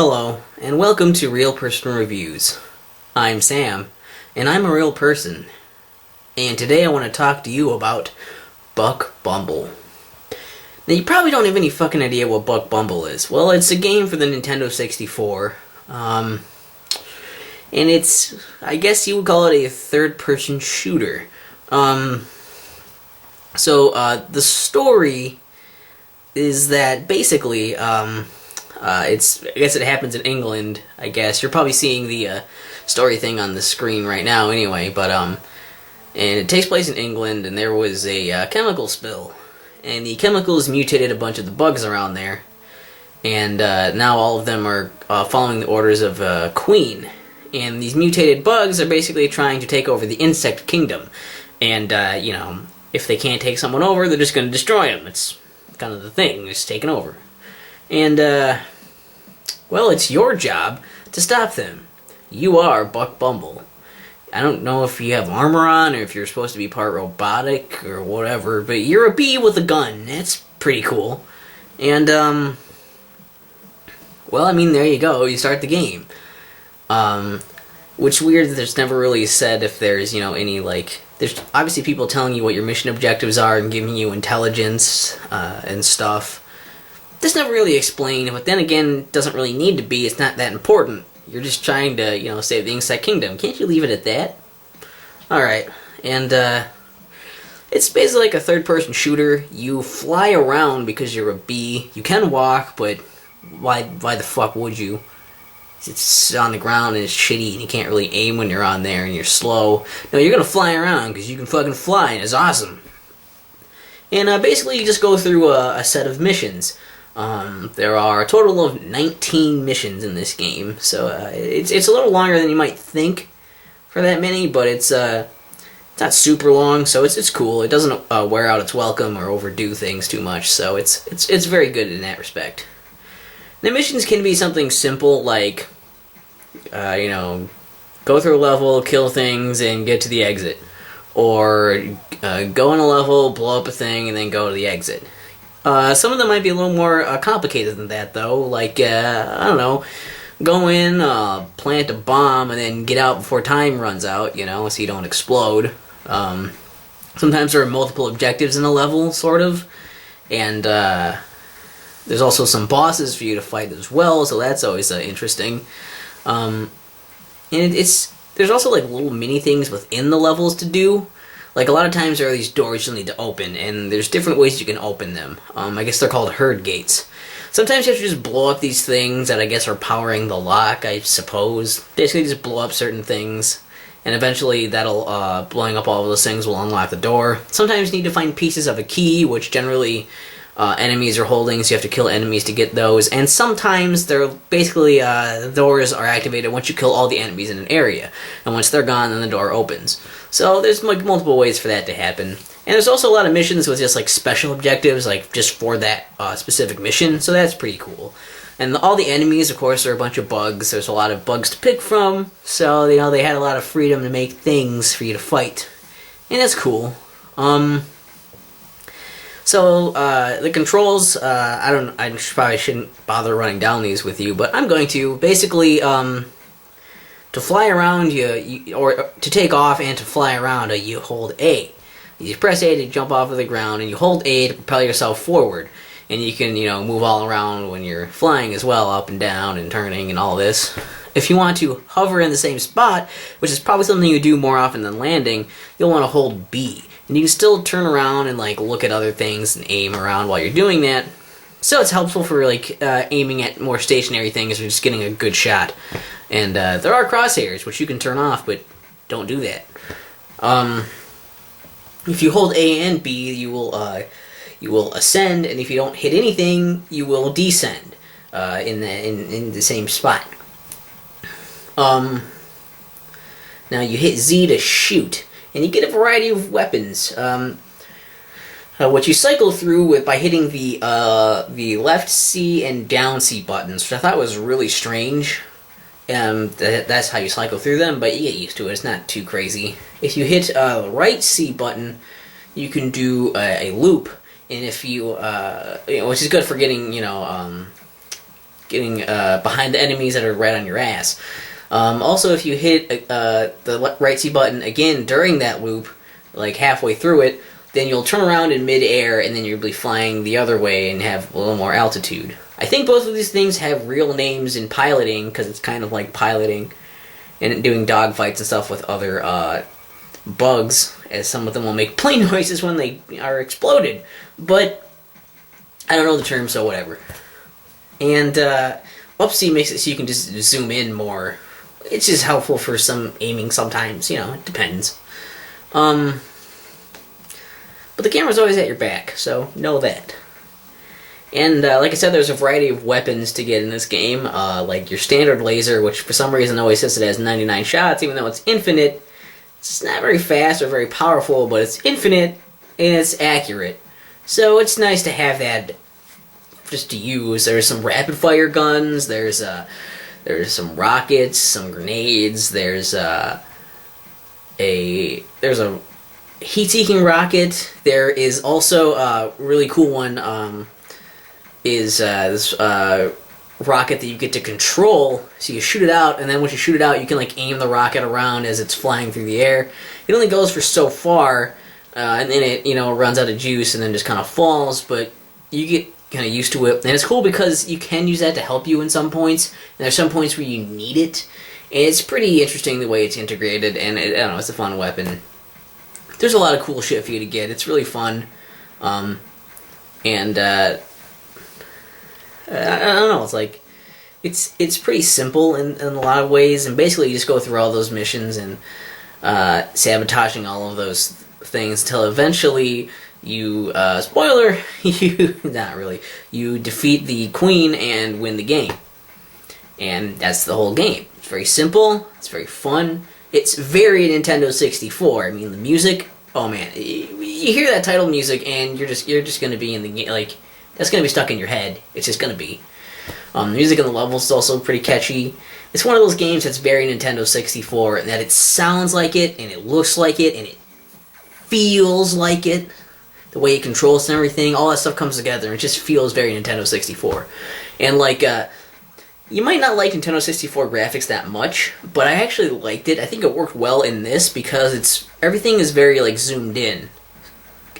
Hello, and welcome to Real Person Reviews. I'm Sam, and I'm a real person. And today I want to talk to you about Buck Bumble. Now, you probably don't have any fucking idea what Buck Bumble is. Well, it's a game for the Nintendo 64. And it's, I guess you would call it a third-person shooter. The story is that basically, I guess it happens in England, I guess. You're probably seeing the story thing on the screen right now anyway, but, and it takes place in England, and there was a chemical spill. And the chemicals mutated a bunch of the bugs around there, and now all of them are following the orders of Queen. And these mutated bugs are basically trying to take over the insect kingdom. And, if they can't take someone over, they're just going to destroy them. It's kind of the thing, just taking over. And, well, it's your job to stop them. You are Buck Bumble. I don't know if you have armor on, or if you're supposed to be part robotic, or whatever, but you're a bee with a gun. That's pretty cool. And, well, I mean, there you go. You start the game. Which weird that there's never really said if there's, any, there's obviously people telling you what your mission objectives are and giving you intelligence, and stuff. This never really explained, but then again, it doesn't really need to be. It's not that important. You're just trying to, save the insect kingdom. Can't you leave it at that? Alright, and, it's basically like a third-person shooter. You fly around because you're a bee. You can walk, but why the fuck would you? It's on the ground and it's shitty and you can't really aim when you're on there and you're slow. No, you're gonna fly around because you can fucking fly and it's awesome. And basically you just go through a set of missions. There are a total of 19 missions in this game, so it's a little longer than you might think for that many, but it's not super long, so it's cool. It doesn't wear out its welcome or overdo things too much, so it's very good in that respect. The missions can be something simple like, go through a level, kill things, and get to the exit. Or go in a level, blow up a thing, and then go to the exit. Some of them might be a little more complicated than that, though. Like, go in, plant a bomb, and then get out before time runs out, so you don't explode. Sometimes there are multiple objectives in a level, sort of. And, there's also some bosses for you to fight as well, so that's always interesting. And there's also little mini things within the levels to do. Like a lot of times there are these doors you'll need to open, and there's different ways you can open them. I guess they're called herd gates. Sometimes you have to just blow up these things that I guess are powering the lock, I suppose. Basically just blow up certain things, and eventually that'll blowing up all of those things will unlock the door. Sometimes you need to find pieces of a key, which generally enemies are holding, so you have to kill enemies to get those. And sometimes they're basically, the doors are activated once you kill all the enemies in an area. And once they're gone, then the door opens. So there's multiple ways for that to happen. And there's also a lot of missions with just special objectives, just for that specific mission, so that's pretty cool. And all the enemies, of course, are a bunch of bugs. There's a lot of bugs to pick from, so they had a lot of freedom to make things for you to fight. And that's cool. So, the controls, I probably shouldn't bother running down these with you, but I'm going to. Basically, to fly around, or to take off and to fly around, you hold A. You press A to jump off of the ground, and you hold A to propel yourself forward. And you can, move all around when you're flying as well, up and down and turning and all this. If you want to hover in the same spot, which is probably something you do more often than landing, you'll want to hold B. And you can still turn around and look at other things and aim around while you're doing that. So it's helpful for aiming at more stationary things or just getting a good shot. And there are crosshairs, which you can turn off, but don't do that. If you hold A and B, you will ascend, and if you don't hit anything, you will descend in the same spot. Now you hit Z to shoot, and you get a variety of weapons. What you cycle through by hitting the left C and down C buttons, which I thought was really strange. That's how you cycle through them, but you get used to it. It's not too crazy. If you hit the right C button, you can do a loop, and if you, which is good for getting, getting behind the enemies that are right on your ass. Also, if you hit the right C button again during that loop, like halfway through it, then you'll turn around in mid-air, and then you'll be flying the other way and have a little more altitude. I think both of these things have real names in piloting, because it's kind of like piloting and doing dogfights and stuff with other bugs, as some of them will make plane noises when they are exploded. But I don't know the term, so whatever. And Upsy makes it so you can just zoom in more. It's just helpful for some aiming sometimes, it depends. But the camera's always at your back, so know that. And like I said, there's a variety of weapons to get in this game, like your standard laser, which for some reason always says it has 99 shots, even though it's infinite. It's not very fast or very powerful, but it's infinite, and it's accurate. So it's nice to have that just to use. There's some rapid-fire guns, there's some rockets, some grenades, there's a heat-seeking rocket. There is also a really cool one, this rocket that you get to control. So you shoot it out, and then once you shoot it out, you can like aim the rocket around as it's flying through the air. It only goes for so far, and then it runs out of juice and then just kind of falls, but you get kind of used to it. And it's cool because you can use that to help you in some points, and there's some points where you need it. And it's pretty interesting the way it's integrated, and I don't know, it's a fun weapon. There's a lot of cool shit for you to get. It's really fun. I don't know, it's like, it's pretty simple in a lot of ways, and basically you just go through all those missions and sabotaging all of those things until eventually you, spoiler, not really, you defeat the queen and win the game. And that's the whole game. It's very simple, it's very fun. It's very Nintendo 64. I mean, the music, oh man, you hear that title music and you're just gonna be in the game, like, that's gonna be stuck in your head. It's just gonna be. The music in the levels is also pretty catchy. It's one of those games that's very Nintendo 64, that it sounds like it, and it looks like it, and it feels like it. The way it controls and everything, all that stuff comes together, and it just feels very Nintendo 64. And like, you might not like Nintendo 64 graphics that much, but I actually liked it. I think it worked well in this because everything is very like zoomed in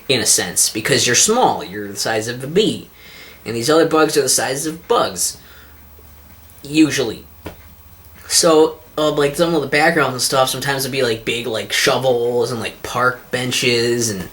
a sense, because you're small, you're the size of a bee, and these other bugs are the size of bugs, usually. So, like some of the backgrounds and stuff sometimes would be like big like shovels and like park benches and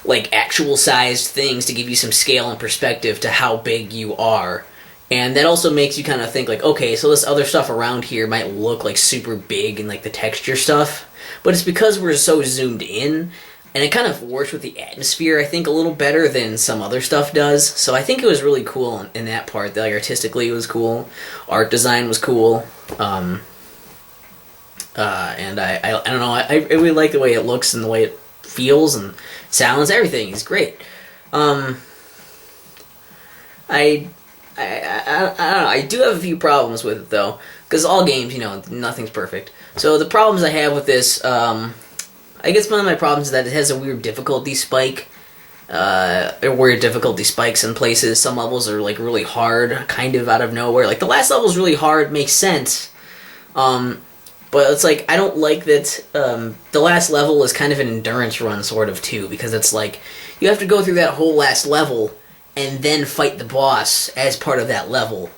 like actual sized things to give you some scale and perspective to how big you are. And that also makes you kind of think like, okay, so this other stuff around here might look like super big and like the texture stuff, but it's because we're so zoomed in, and it kind of works with the atmosphere, I think, a little better than some other stuff does. So I think it was really cool in that part. Like, artistically it was cool, art design was cool, and I don't know, I really like the way it looks and the way it feels and sounds. Everything is great. I don't know, I do have a few problems with it, though, because all games, nothing's perfect. So the problems I have with this, I guess one of my problems is that it has a weird difficulty spike, weird difficulty spikes in places. Some levels are, like, really hard, kind of out of nowhere. Like, the last level's really hard, makes sense, but it's like, I don't like that, the last level is kind of an endurance run, sort of, too, because it's like, you have to go through that whole last level and then fight the boss as part of that level.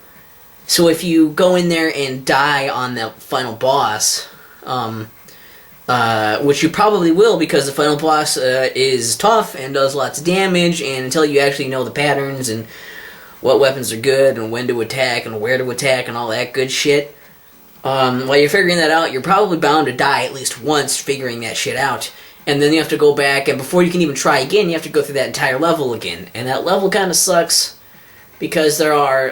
So if you go in there and die on the final boss, which you probably will, because the final boss is tough and does lots of damage, and until you actually know the patterns and what weapons are good and when to attack and where to attack and all that good shit, while you're figuring that out, you're probably bound to die at least once figuring that shit out. And then you have to go back, and before you can even try again, you have to go through that entire level again. And that level kind of sucks, because there are,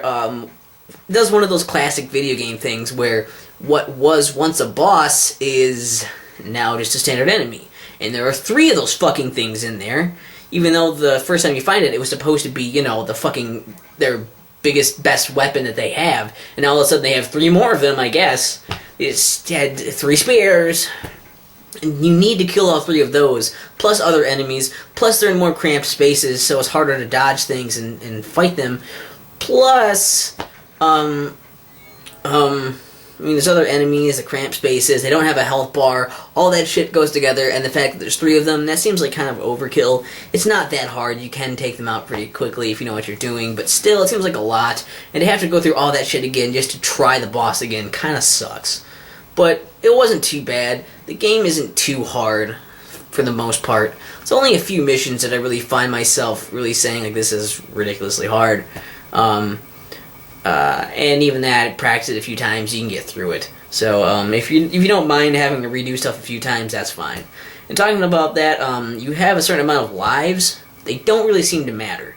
does one of those classic video game things where what was once a boss is now just a standard enemy. And there are 3 of those fucking things in there, even though the first time you find it, it was supposed to be, the fucking, their biggest, best weapon that they have. And now all of a sudden they have 3 more of them, I guess. It's had 3 spears. And you need to kill all 3 of those, plus other enemies, plus they're in more cramped spaces, so it's harder to dodge things and fight them. Plus, Um, I mean, there's other enemies, the cramped spaces, they don't have a health bar, all that shit goes together, and the fact that there's 3 of them, that seems like kind of overkill. It's not that hard, you can take them out pretty quickly if you know what you're doing, but still, it seems like a lot, and to have to go through all that shit again just to try the boss again kind of sucks. But it wasn't too bad. The game isn't too hard, for the most part. It's only a few missions that I really find myself really saying, like, this is ridiculously hard. And even that, practice it a few times, you can get through it. So if you don't mind having to redo stuff a few times, that's fine. And talking about that, you have a certain amount of lives. They don't really seem to matter.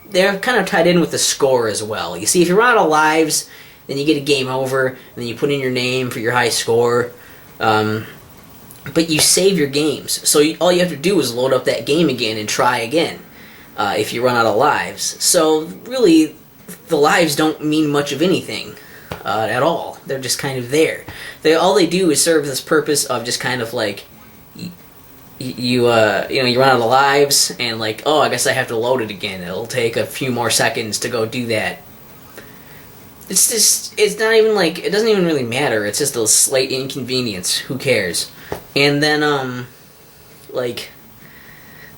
They're kind of tied in with the score as well. You see, if you run out of lives, then you get a game over, and then you put in your name for your high score. But you save your games, so all you have to do is load up that game again and try again if you run out of lives. So really, the lives don't mean much of anything at all. They're just kind of there. All they do is serve this purpose of just kind of like you run out of lives and like, oh, I guess I have to load it again. It'll take a few more seconds to go do that. It's not even like, it doesn't even really matter. It's just a slight inconvenience. Who cares? And then like,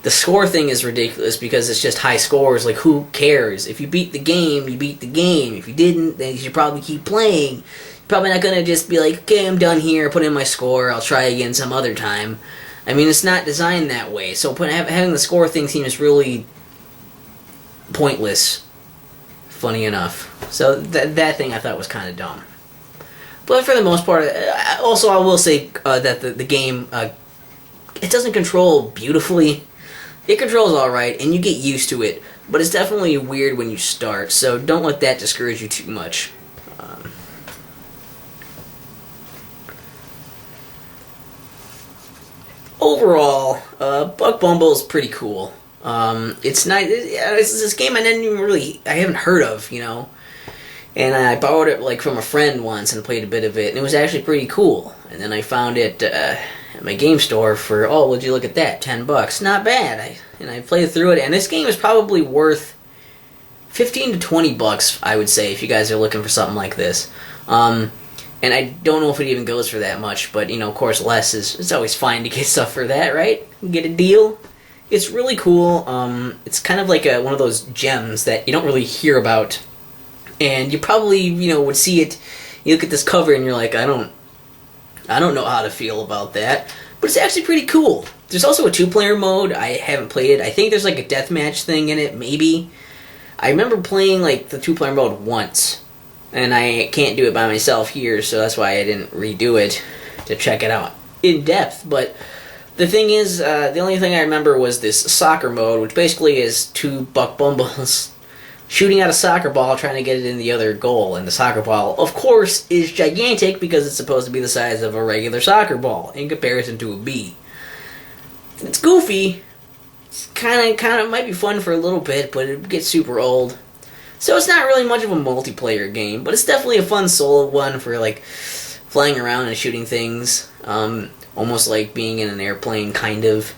the score thing is ridiculous because it's just high scores. Like, who cares? If you beat the game, you beat the game. If you didn't, then you should probably keep playing. You're probably not going to just be like, okay, I'm done here, put in my score, I'll try again some other time. I mean, it's not designed that way. So having the score thing seems really pointless, funny enough. So that thing I thought was kind of dumb. But for the most part, also I will say that the game, it doesn't control beautifully. It controls alright, and you get used to it, but it's definitely weird when you start, so don't let that discourage you too much. Overall, Bumble is pretty cool. It's nice. It's this game I haven't heard of, you know. And I borrowed it like from a friend once and played a bit of it, and it was actually pretty cool. And then I found it at my game store for, oh, would you look at that, $10. Not bad. I played through it, and this game is probably worth $15 to $20, I would say, if you guys are looking for something like this. And I don't know if it even goes for that much, but, you know, of course, less is, it's always fine to get stuff for that, right? Get a deal. It's really cool. It's kind of like one of those gems that you don't really hear about, and you probably, you know, would see it. You look at this cover and you're like, I don't know how to feel about that, but it's actually pretty cool. There's also a 2-player mode. I haven't played it. I think there's like a deathmatch thing in it, maybe. I remember playing like the 2-player mode once, and I can't do it by myself here, so that's why I didn't redo it to check it out in depth. But the thing is, the only thing I remember was this soccer mode, which basically is 2 Buck Bumbles shooting at a soccer ball, trying to get it in the other goal. And the soccer ball, of course, is gigantic because it's supposed to be the size of a regular soccer ball in comparison to a bee. It's goofy. It's kind of might be fun for a little bit, but it gets super old. So it's not really much of a multiplayer game, but it's definitely a fun solo one for like flying around and shooting things. Almost like being in an airplane, kind of.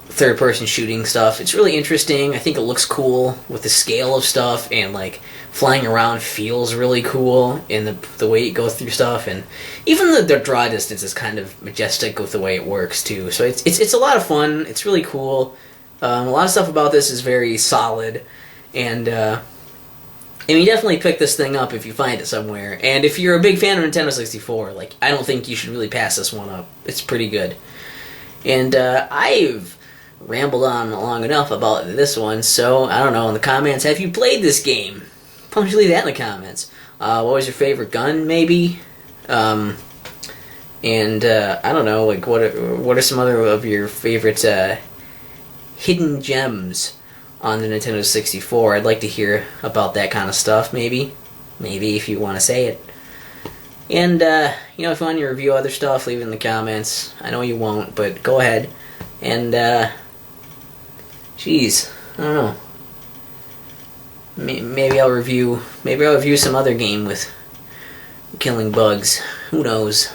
Third-person shooting stuff. It's really interesting. I think it looks cool with the scale of stuff, and like flying around feels really cool in the way you go through stuff, and even the draw distance is kind of majestic with the way it works too. So it's a lot of fun. It's really cool. A lot of stuff about this is very solid, and you definitely pick this thing up if you find it somewhere. And if you're a big fan of Nintendo 64, like, I don't think you should really pass this one up. It's pretty good. And I've rambled on long enough about this one, so I don't know, in the comments, have you played this game? Why don't you leave that in the comments? What was your favorite gun, maybe? I don't know, like, what are some other of your favorite hidden gems on the Nintendo 64? I'd like to hear about that kind of stuff, maybe if you want to say it. And if you want to review other stuff, leave it in the comments. I know you won't, but go ahead. And jeez, I don't know. Maybe I'll review some other game with killing bugs. Who knows?